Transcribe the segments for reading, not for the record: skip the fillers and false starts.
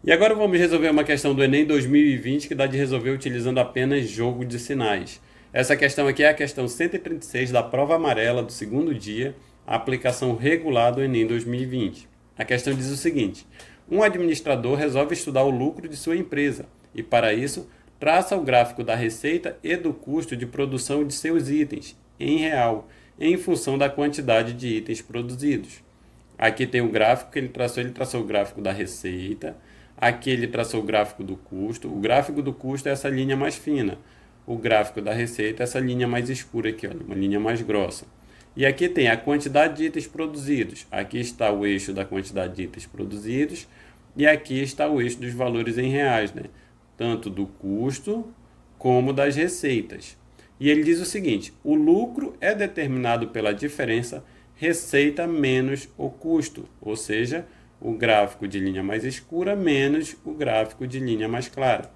E agora vamos resolver uma questão do Enem 2020 que dá de resolver utilizando apenas jogo de sinais. Essa questão aqui é a questão 136 da prova amarela do segundo dia, a aplicação regular do Enem 2020. A questão diz o seguinte: um administrador resolve estudar o lucro de sua empresa e, para isso, traça o gráfico da receita e do custo de produção de seus itens, em real, em função da quantidade de itens produzidos. Aqui tem o gráfico que ele traçou o gráfico da receita. Aqui ele traçou o gráfico do custo. O gráfico do custo é essa linha mais fina. O gráfico da receita é essa linha mais escura aqui, olha, uma linha mais grossa. E aqui tem a quantidade de itens produzidos. Aqui está o eixo da quantidade de itens produzidos. E aqui está o eixo dos valores em reais, né? Tanto do custo como das receitas. E ele diz o seguinte: o lucro é determinado pela diferença receita menos o custo, ou seja, o gráfico de linha mais escura menos o gráfico de linha mais clara.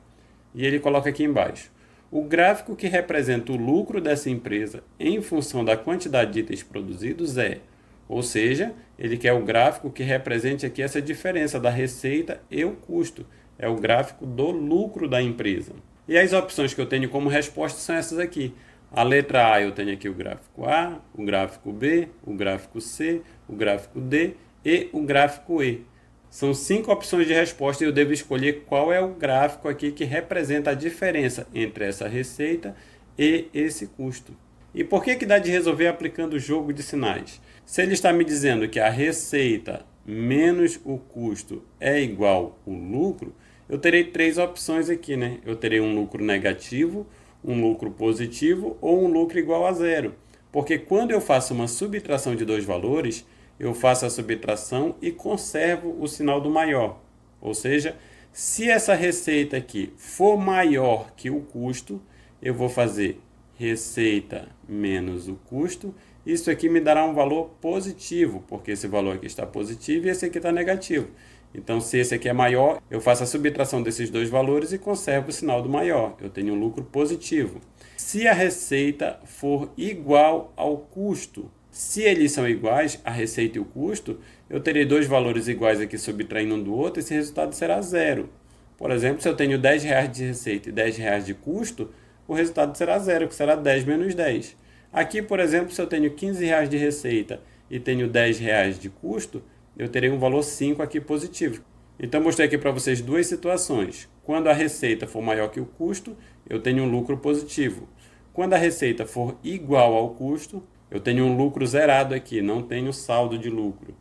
E ele coloca aqui embaixo: o gráfico que representa o lucro dessa empresa em função da quantidade de itens produzidos é, ou seja, ele quer o gráfico que represente aqui essa diferença da receita e o custo. É o gráfico do lucro da empresa. E as opções que eu tenho como resposta são essas aqui. A letra A eu tenho aqui o gráfico A, o gráfico B, o gráfico C, o gráfico D e o gráfico E. São 5 opções de resposta e eu devo escolher qual é o gráfico aqui que representa a diferença entre essa receita e esse custo. E por que dá de resolver aplicando o jogo de sinais? Se ele está me dizendo que a receita menos o custo é igual ao lucro, eu terei 3 opções aqui, né? Eu terei um lucro negativo, um lucro positivo ou um lucro igual a zero. Porque quando eu faço uma subtração de dois valores, eu faço a subtração e conservo o sinal do maior. Ou seja, se essa receita aqui for maior que o custo, eu vou fazer receita menos o custo. Isso aqui me dará um valor positivo, porque esse valor aqui está positivo e esse aqui está negativo. Então, se esse aqui é maior, eu faço a subtração desses dois valores e conservo o sinal do maior. Eu tenho um lucro positivo. Se a receita for igual ao custo, se eles são iguais, a receita e o custo, eu terei dois valores iguais aqui subtraindo um do outro, esse resultado será zero. Por exemplo, se eu tenho R$10 de receita e R$10 de custo, o resultado será zero, que será 10 menos 10. Aqui, por exemplo, se eu tenho R$15 de receita e tenho R$10 de custo, eu terei um valor 5 aqui positivo. Então, mostrei aqui para vocês duas situações. Quando a receita for maior que o custo, eu tenho um lucro positivo. Quando a receita for igual ao custo, eu tenho um lucro zerado aqui, não tenho saldo de lucro.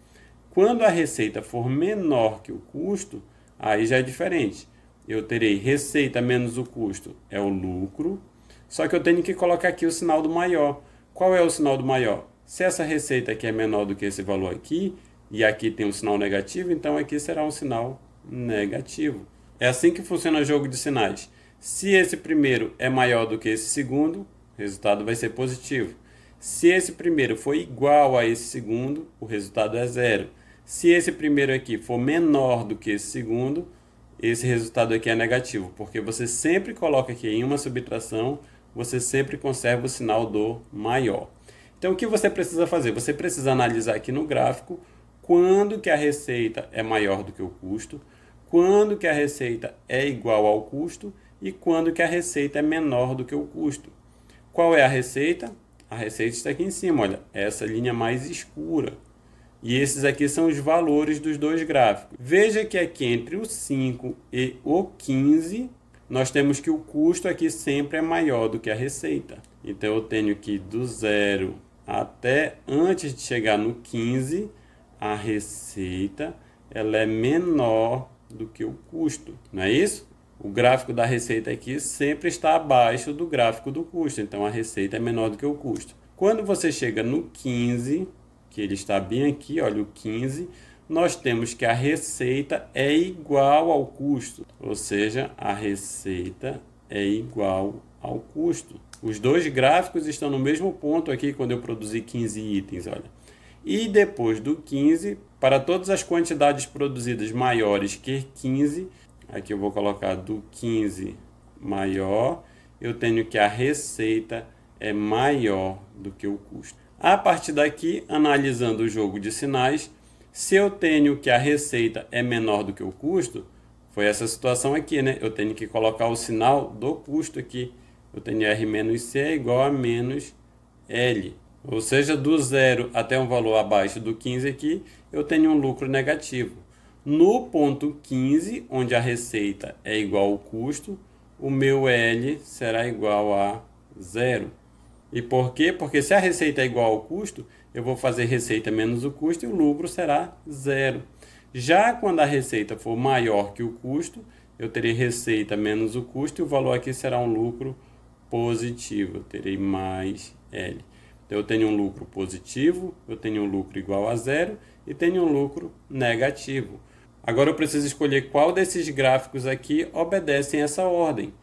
Quando a receita for menor que o custo, aí já é diferente. Eu terei receita menos o custo, é o lucro. Só que eu tenho que colocar aqui o sinal do maior. Qual é o sinal do maior? Se essa receita aqui é menor do que esse valor aqui, e aqui tem um sinal negativo, então aqui será um sinal negativo. É assim que funciona o jogo de sinais. Se esse primeiro é maior do que esse segundo, o resultado vai ser positivo. Se esse primeiro for igual a esse segundo, o resultado é zero. Se esse primeiro aqui for menor do que esse segundo, esse resultado aqui é negativo, porque você sempre coloca aqui em uma subtração, você sempre conserva o sinal do maior. Então, o que você precisa fazer? Você precisa analisar aqui no gráfico quando que a receita é maior do que o custo, quando que a receita é igual ao custo e quando que a receita é menor do que o custo. Qual é a receita? A receita está aqui em cima, olha, essa linha mais escura. E esses aqui são os valores dos dois gráficos. Veja que aqui entre o 5 e o 15, nós temos que o custo aqui sempre é maior do que a receita. Então, eu tenho que do 0 até antes de chegar no 15, a receita ela é menor do que o custo, não é isso? O gráfico da receita aqui sempre está abaixo do gráfico do custo, então a receita é menor do que o custo. Quando você chega no 15, que ele está bem aqui, olha o 15, nós temos que a receita é igual ao custo, ou seja, a receita é igual ao custo. Os dois gráficos estão no mesmo ponto aqui quando eu produzi 15 itens, olha. E depois do 15, para todas as quantidades produzidas maiores que 15, aqui eu vou colocar do 15 maior, eu tenho que a receita é maior do que o custo. A partir daqui, analisando o jogo de sinais, se eu tenho que a receita é menor do que o custo, Foi essa situação aqui, né? Eu tenho que colocar o sinal do custo aqui. Eu tenho R menos C é igual a menos L. Ou seja, do 0 até um valor abaixo do 15 aqui, eu tenho um lucro negativo. No ponto 15, onde a receita é igual ao custo, o meu L será igual a 0. E por quê? Porque se a receita é igual ao custo, eu vou fazer receita menos o custo e o lucro será 0. Já quando a receita for maior que o custo, eu terei receita menos o custo e o valor aqui será um lucro positivo. Eu terei mais L. Então, eu tenho um lucro positivo, eu tenho um lucro igual a 0 e tenho um lucro negativo. Agora eu preciso escolher qual desses gráficos aqui obedecem essa ordem.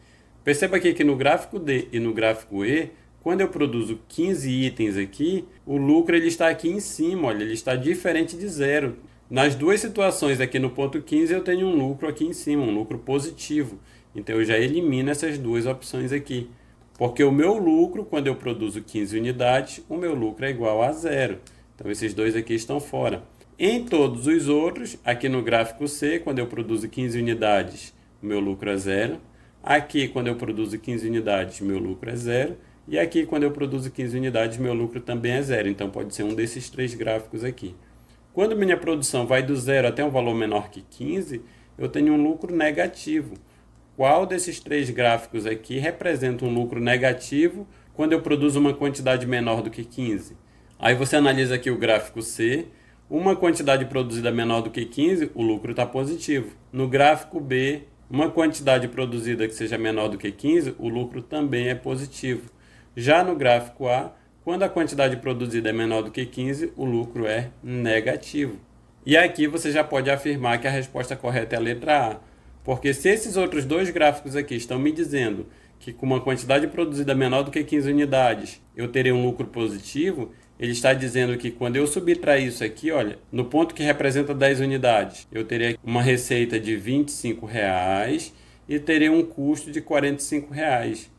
Perceba aqui que no gráfico D e no gráfico E, quando eu produzo 15 itens aqui, o lucro ele está aqui em cima, olha, ele está diferente de 0. Nas duas situações aqui no ponto 15 eu tenho um lucro aqui em cima, um lucro positivo. Então eu já elimino essas duas opções aqui. Porque o meu lucro, quando eu produzo 15 unidades, o meu lucro é igual a 0. Então esses dois aqui estão fora. Em todos os outros, aqui no gráfico C, quando eu produzo 15 unidades, o meu lucro é 0. Aqui, quando eu produzo 15 unidades, meu lucro é 0. E aqui, quando eu produzo 15 unidades, meu lucro também é 0. Então pode ser um desses três gráficos aqui. Quando minha produção vai do 0 até um valor menor que 15, eu tenho um lucro negativo. Qual desses três gráficos aqui representa um lucro negativo quando eu produzo uma quantidade menor do que 15? Aí você analisa aqui o gráfico C. Uma quantidade produzida menor do que 15, o lucro está positivo. No gráfico B, uma quantidade produzida que seja menor do que 15, o lucro também é positivo. Já no gráfico A, quando a quantidade produzida é menor do que 15, o lucro é negativo. E aqui você já pode afirmar que a resposta correta é a letra A. Porque se esses outros dois gráficos aqui estão me dizendo que com uma quantidade produzida menor do que 15 unidades, eu terei um lucro positivo, ele está dizendo que quando eu subtrair isso aqui, olha, no ponto que representa 10 unidades, eu terei uma receita de R$ 25 e terei um custo de R$ 45.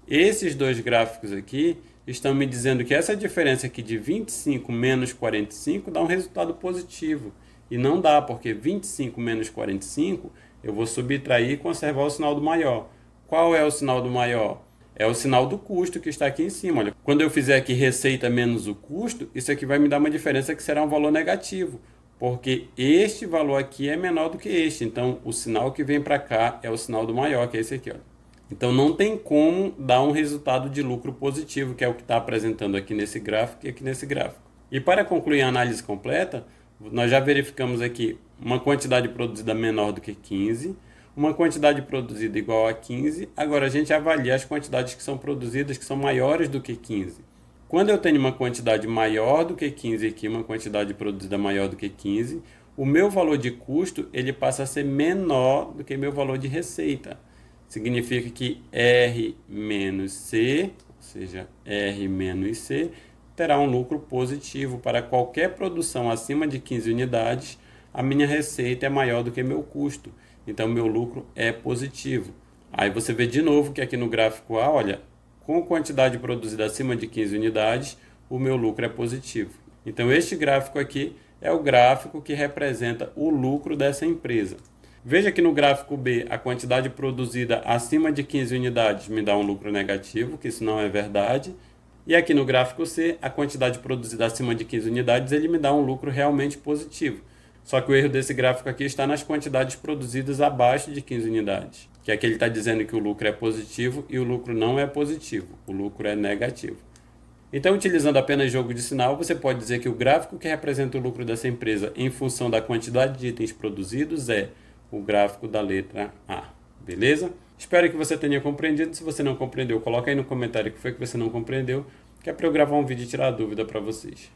Esses dois gráficos aqui estão me dizendo que essa diferença aqui de 25 menos 45 dá um resultado positivo. E não dá, porque 25 menos 45 eu vou subtrair e conservar o sinal do maior. Qual é o sinal do maior? É o sinal do custo que está aqui em cima. Olha, quando eu fizer aqui receita menos o custo, isso aqui vai me dar uma diferença que será um valor negativo, porque este valor aqui é menor do que este. Então, o sinal que vem para cá é o sinal do maior, que é esse aqui. Olha. Então, não tem como dar um resultado de lucro positivo, que é o que está apresentando aqui nesse gráfico e aqui nesse gráfico. E para concluir a análise completa, nós já verificamos aqui uma quantidade produzida menor do que 15, uma quantidade produzida igual a 15. Agora a gente avalia as quantidades que são produzidas que são maiores do que 15. Quando eu tenho uma quantidade maior do que 15 aqui, uma quantidade produzida maior do que 15, o meu valor de custo ele passa a ser menor do que meu valor de receita. Significa que R menos C, ou seja, R menos C, terá um lucro positivo. Para qualquer produção acima de 15 unidades, a minha receita é maior do que meu custo. Então, meu lucro é positivo. Aí você vê de novo que aqui no gráfico A, olha, com quantidade produzida acima de 15 unidades, o meu lucro é positivo. Então, este gráfico aqui é o gráfico que representa o lucro dessa empresa. Veja que no gráfico B, a quantidade produzida acima de 15 unidades me dá um lucro negativo, que isso não é verdade. E aqui no gráfico C, a quantidade produzida acima de 15 unidades, ele me dá um lucro realmente positivo. Só que o erro desse gráfico aqui está nas quantidades produzidas abaixo de 15 unidades. Que aqui ele está dizendo que o lucro é positivo e o lucro não é positivo. O lucro é negativo. Então, utilizando apenas jogo de sinal, você pode dizer que o gráfico que representa o lucro dessa empresa em função da quantidade de itens produzidos é o gráfico da letra A. Beleza? Espero que você tenha compreendido. Se você não compreendeu, coloca aí no comentário o que foi que você não compreendeu, que é para eu gravar um vídeo e tirar a dúvida para vocês.